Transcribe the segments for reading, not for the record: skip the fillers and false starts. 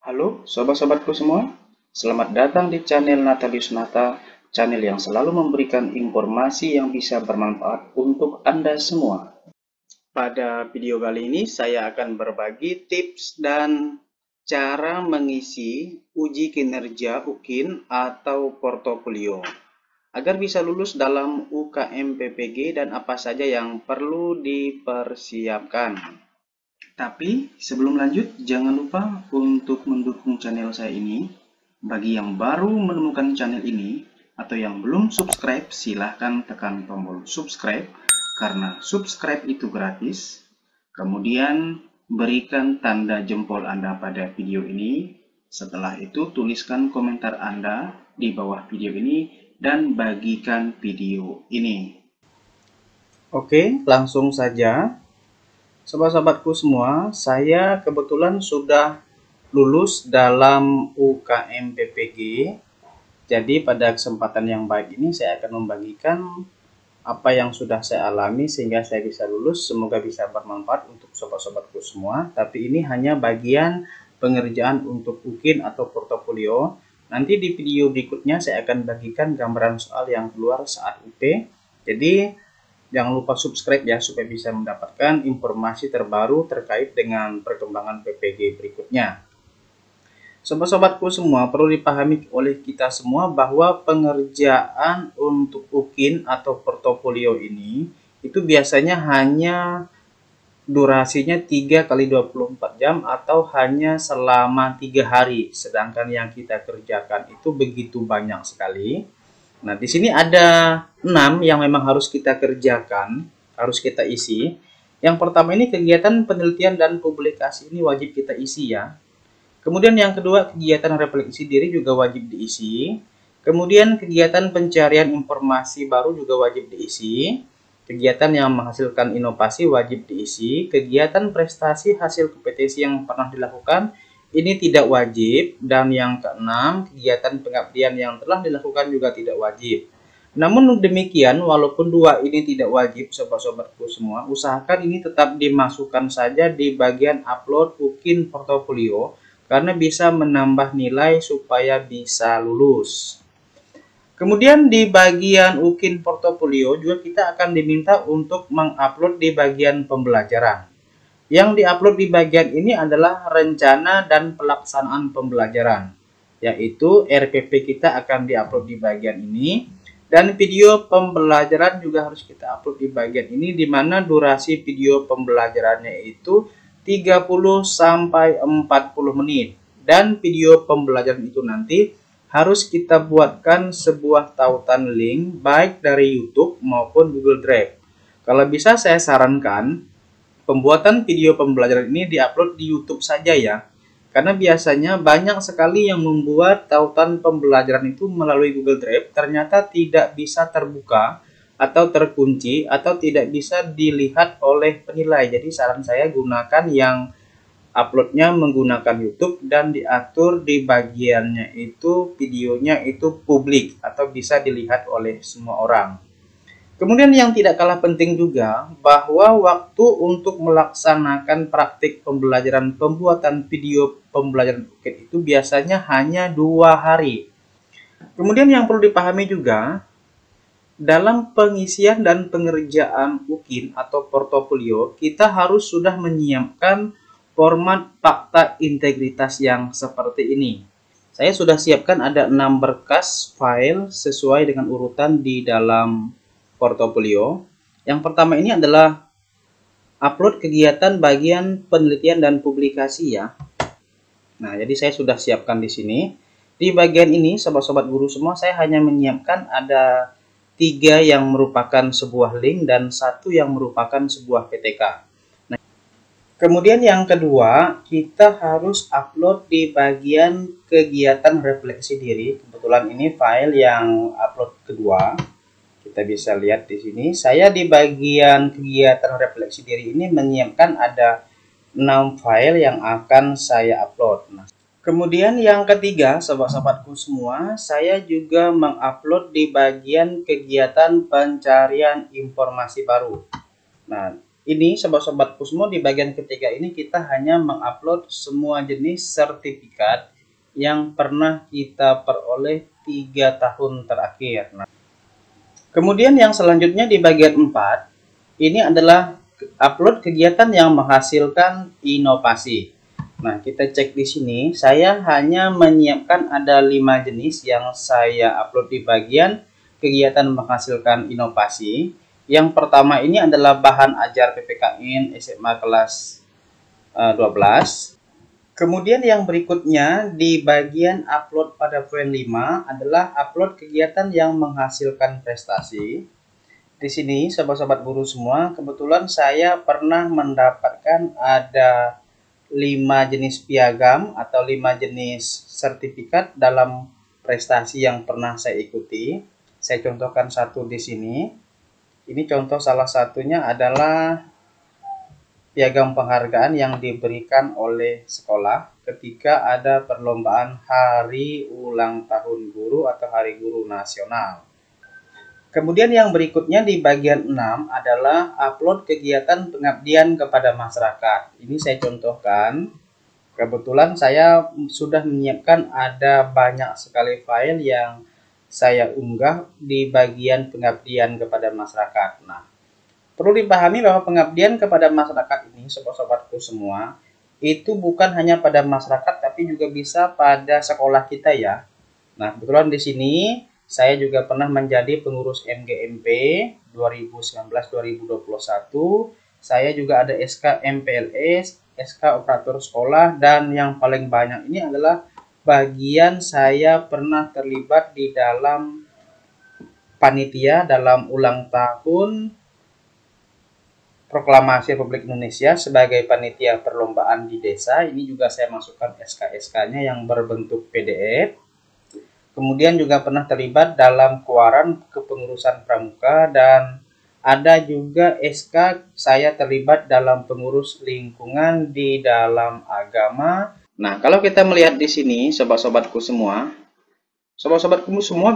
Halo sobat-sobatku semua, selamat datang di channel Natalius Nata, channel yang selalu memberikan informasi yang bisa bermanfaat untuk Anda semua. Pada video kali ini saya akan berbagi tips dan cara mengisi uji kinerja UKIN atau portofolio agar bisa lulus dalam UKM PPG dan apa saja yang perlu dipersiapkan. Tapi sebelum lanjut, jangan lupa untuk mendukung channel saya ini. Bagi yang baru menemukan channel ini atau yang belum subscribe, silahkan tekan tombol subscribe karena subscribe itu gratis. Kemudian berikan tanda jempol Anda pada video ini. Setelah itu tuliskan komentar Anda di bawah video ini dan bagikan video ini. Oke, langsung saja. Sobat-sobatku semua, saya kebetulan sudah lulus dalam UKM PPG. Jadi pada kesempatan yang baik ini saya akan membagikan apa yang sudah saya alami sehingga saya bisa lulus. Semoga bisa bermanfaat untuk sobat-sobatku semua. Tapi ini hanya bagian pengerjaan untuk UKIN atau portofolio. Nanti di video berikutnya saya akan bagikan gambaran soal yang keluar saat UT. Jadi jangan lupa subscribe ya supaya bisa mendapatkan informasi terbaru terkait dengan perkembangan PPG berikutnya. Sobat-sobatku semua, perlu dipahami oleh kita semua bahwa pengerjaan untuk UKIN atau portofolio ini itu biasanya hanya durasinya 3 kali 24 jam atau hanya selama 3 hari. Sedangkan yang kita kerjakan itu begitu banyak sekali. Nah, di sini ada 6 yang memang harus kita kerjakan, harus kita isi. Yang pertama ini kegiatan penelitian dan publikasi ini wajib kita isi ya. Kemudian yang kedua kegiatan refleksi diri juga wajib diisi. Kemudian kegiatan pencarian informasi baru juga wajib diisi. Kegiatan yang menghasilkan inovasi wajib diisi. Kegiatan prestasi hasil kompetisi yang pernah dilakukan ini tidak wajib. Dan yang keenam, kegiatan pengabdian yang telah dilakukan juga tidak wajib. Namun demikian, walaupun dua ini tidak wajib, sobat-sobatku semua, usahakan ini tetap dimasukkan saja di bagian upload UKIN portofolio, karena bisa menambah nilai supaya bisa lulus. Kemudian di bagian UKIN portofolio juga kita akan diminta untuk mengupload di bagian pembelajaran. Yang diupload di bagian ini adalah rencana dan pelaksanaan pembelajaran, yaitu RPP kita akan diupload di bagian ini, dan video pembelajaran juga harus kita upload di bagian ini, di mana durasi video pembelajarannya itu 30 sampai 40 menit. Dan video pembelajaran itu nanti harus kita buatkan sebuah tautan link baik dari YouTube maupun Google Drive. Kalau bisa saya sarankan pembuatan video pembelajaran ini diupload di YouTube saja ya. Karena biasanya banyak sekali yang membuat tautan pembelajaran itu melalui Google Drive ternyata tidak bisa terbuka atau terkunci atau tidak bisa dilihat oleh penilai. Jadi saran saya gunakan yang uploadnya menggunakan YouTube dan diatur di bagiannya itu videonya itu publik atau bisa dilihat oleh semua orang. Kemudian yang tidak kalah penting juga bahwa waktu untuk melaksanakan praktik pembelajaran pembuatan video pembelajaran UKIN itu biasanya hanya 2 hari. Kemudian yang perlu dipahami juga, dalam pengisian dan pengerjaan UKIN atau portofolio, kita harus sudah menyiapkan format fakta integritas yang seperti ini. Saya sudah siapkan ada 6 berkas file sesuai dengan urutan di dalam portofolio. Yang pertama ini adalah upload kegiatan bagian penelitian dan publikasi ya. Nah, jadi saya sudah siapkan di sini. Di bagian ini, sobat-sobat guru semua, saya hanya menyiapkan ada 3 yang merupakan sebuah link dan 1 yang merupakan sebuah PTK. Nah, kemudian yang kedua, kita harus upload di bagian kegiatan refleksi diri. Kebetulan ini file yang upload kedua. Kita bisa lihat di sini. Saya di bagian kegiatan refleksi diri ini menyiapkan ada 6 file yang akan saya upload. Nah, kemudian yang ketiga, sobat-sobatku semua, saya juga mengupload di bagian kegiatan pencarian informasi baru. Nah, ini sobat-sobatku semua, di bagian ketiga ini kita hanya mengupload semua jenis sertifikat yang pernah kita peroleh 3 tahun terakhir. Nah, kemudian yang selanjutnya di bagian 4, ini adalah upload kegiatan yang menghasilkan inovasi. Nah, kita cek di sini, saya hanya menyiapkan ada 5 jenis yang saya upload di bagian kegiatan menghasilkan inovasi. Yang pertama ini adalah bahan ajar PPKN SMA kelas 12. Kemudian yang berikutnya di bagian upload pada poin 5 adalah upload kegiatan yang menghasilkan prestasi. Di sini sobat-sobat guru semua, kebetulan saya pernah mendapatkan ada 5 jenis piagam atau 5 jenis sertifikat dalam prestasi yang pernah saya ikuti. Saya contohkan satu di sini. Ini contoh salah satunya adalah piagam penghargaan yang diberikan oleh sekolah ketika ada perlombaan Hari Ulang Tahun Guru atau Hari Guru Nasional. Kemudian yang berikutnya di bagian 6 adalah upload kegiatan pengabdian kepada masyarakat. Ini saya contohkan. Kebetulan saya sudah menyiapkan ada banyak sekali file yang saya unggah di bagian pengabdian kepada masyarakat. Nah, perlu dipahami bahwa pengabdian kepada masyarakat ini, sobat-sobatku semua, itu bukan hanya pada masyarakat, tapi juga bisa pada sekolah kita ya. Nah, kebetulan di sini saya juga pernah menjadi pengurus MGMP 2019-2021. Saya juga ada SK MPLS, SK Operator Sekolah, dan yang paling banyak ini adalah bagian saya pernah terlibat di dalam panitia dalam ulang tahun Proklamasi Republik Indonesia sebagai panitia perlombaan di desa. Ini juga saya masukkan SK-SK-nya yang berbentuk PDF. Kemudian juga pernah terlibat dalam keluaran kepengurusan pramuka, dan ada juga SK saya terlibat dalam pengurus lingkungan di dalam agama. Nah, kalau kita melihat di sini, sobat-sobatku semua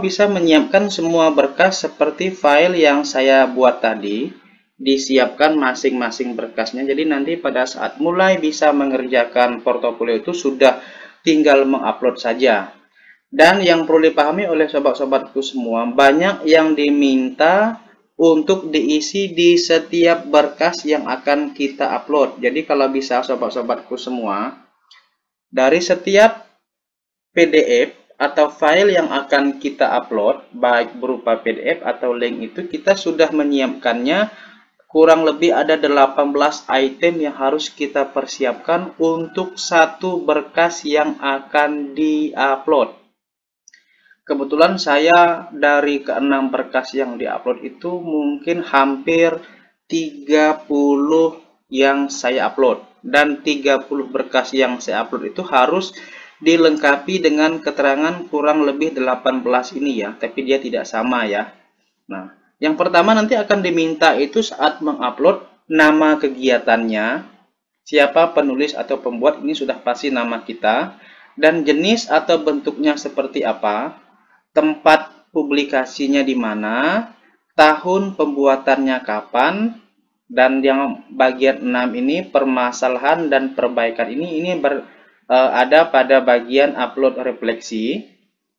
bisa menyiapkan semua berkas seperti file yang saya buat tadi, disiapkan masing-masing berkasnya. Jadi nanti pada saat mulai bisa mengerjakan portofolio itu sudah tinggal mengupload saja. Dan yang perlu dipahami oleh sobat-sobatku semua, banyak yang diminta untuk diisi di setiap berkas yang akan kita upload. Jadi kalau bisa sobat-sobatku semua, dari setiap PDF atau file yang akan kita upload, baik berupa PDF atau link, itu kita sudah menyiapkannya kurang lebih ada 18 item yang harus kita persiapkan untuk satu berkas yang akan di-upload. Kebetulan saya dari ke-6 berkas yang di-upload itu mungkin hampir 30 yang saya upload. Dan 30 berkas yang saya upload itu harus dilengkapi dengan keterangan kurang lebih 18 ini ya. Tapi dia tidak sama ya. Nah, yang pertama nanti akan diminta itu saat mengupload nama kegiatannya. Siapa penulis atau pembuat, ini sudah pasti nama kita. Dan jenis atau bentuknya seperti apa. Tempat publikasinya di mana, tahun pembuatannya kapan, dan yang bagian 6 ini permasalahan dan perbaikan ini ada pada bagian upload refleksi.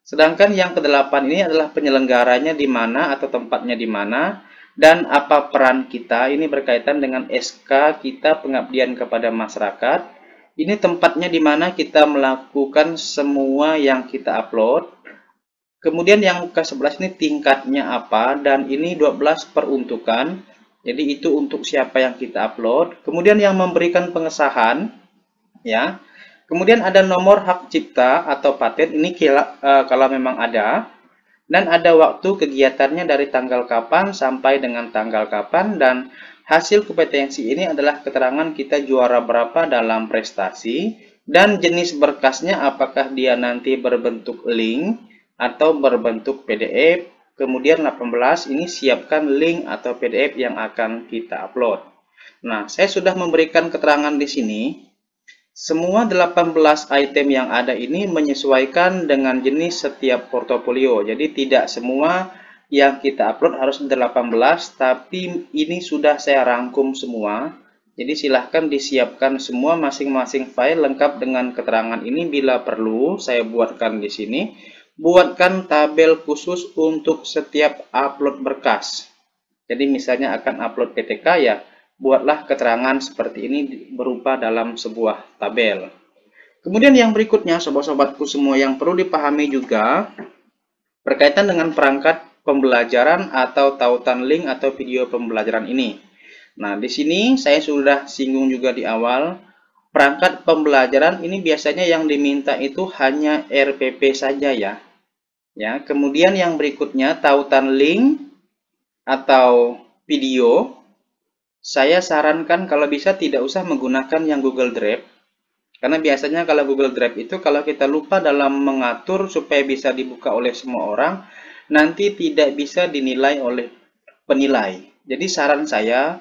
Sedangkan yang ke-8 ini adalah penyelenggaranya di mana atau tempatnya di mana, dan apa peran kita. Ini berkaitan dengan SK kita pengabdian kepada masyarakat. Ini tempatnya di mana kita melakukan semua yang kita upload. Kemudian yang ke-11 ini tingkatnya apa, dan ini 12 peruntukan. Jadi itu untuk siapa yang kita upload. Kemudian yang memberikan pengesahan ya. Kemudian ada nomor hak cipta atau paten, ini kalau memang ada. Dan ada waktu kegiatannya dari tanggal kapan sampai dengan tanggal kapan, dan hasil kompetensi ini adalah keterangan kita juara berapa dalam prestasi, dan jenis berkasnya apakah dia nanti berbentuk link atau berbentuk PDF. Kemudian 18 ini siapkan link atau PDF yang akan kita upload. Nah, saya sudah memberikan keterangan di sini. Semua 18 item yang ada ini menyesuaikan dengan jenis setiap portofolio. Jadi tidak semua yang kita upload harus 18, tapi ini sudah saya rangkum semua. Jadi silahkan disiapkan semua masing-masing file lengkap dengan keterangan ini. Bila perlu, saya buatkan di sini. Buatkan tabel khusus untuk setiap upload berkas. Jadi misalnya akan upload PTK ya, buatlah keterangan seperti ini berupa dalam sebuah tabel. Kemudian yang berikutnya, sobat-sobatku semua, yang perlu dipahami juga berkaitan dengan perangkat pembelajaran atau tautan link atau video pembelajaran ini. Nah, di sini saya sudah singgung juga di awal, perangkat pembelajaran ini biasanya yang diminta itu hanya RPP saja ya. Kemudian yang berikutnya tautan link atau video, saya sarankan kalau bisa tidak usah menggunakan yang Google Drive. Karena biasanya kalau Google Drive itu kalau kita lupa dalam mengatur supaya bisa dibuka oleh semua orang, nanti tidak bisa dinilai oleh penilai. Jadi saran saya,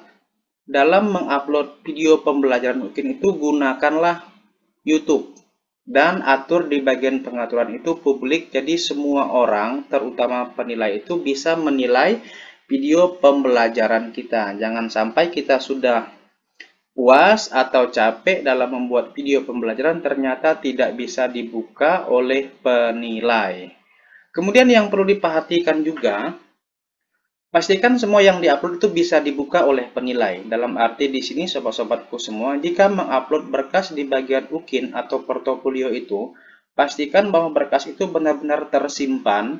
dalam mengupload video pembelajaran UKIN itu gunakanlah YouTube. Dan atur di bagian pengaturan itu publik, jadi semua orang, terutama penilai itu bisa menilai video pembelajaran kita. Jangan sampai kita sudah puas atau capek dalam membuat video pembelajaran ternyata tidak bisa dibuka oleh penilai. Kemudian yang perlu diperhatikan juga, pastikan semua yang diupload itu bisa dibuka oleh penilai. Dalam arti di sini sobat-sobatku semua, jika mengupload berkas di bagian UKIN atau portofolio itu, pastikan bahwa berkas itu benar-benar tersimpan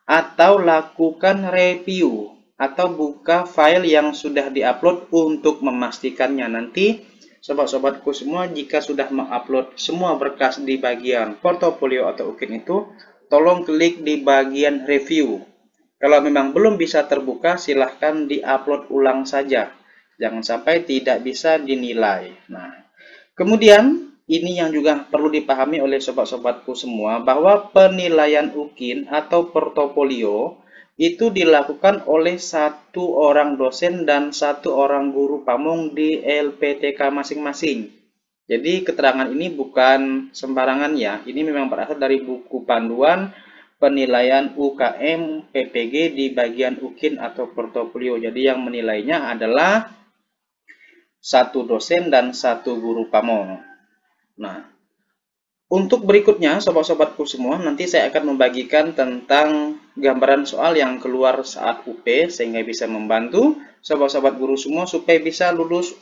atau lakukan review atau buka file yang sudah diupload untuk memastikannya. Nanti sobat-sobatku semua, jika sudah mengupload semua berkas di bagian portofolio atau UKIN itu, tolong klik di bagian review. Kalau memang belum bisa terbuka, silahkan di-upload ulang saja. Jangan sampai tidak bisa dinilai. Nah, kemudian ini yang juga perlu dipahami oleh sobat-sobatku semua, bahwa penilaian UKIN atau portofolio itu dilakukan oleh satu orang dosen dan satu orang guru pamong di LPTK masing-masing. Jadi keterangan ini bukan sembarangan ya, ini memang berasal dari buku panduan penilaian UKM PPG di bagian UKIN atau portofolio. Jadi yang menilainya adalah satu dosen dan satu guru pamong. Nah, untuk berikutnya sobat-sobatku semua, nanti saya akan membagikan tentang gambaran soal yang keluar saat UP sehingga bisa membantu sobat-sobat guru semua supaya bisa lulus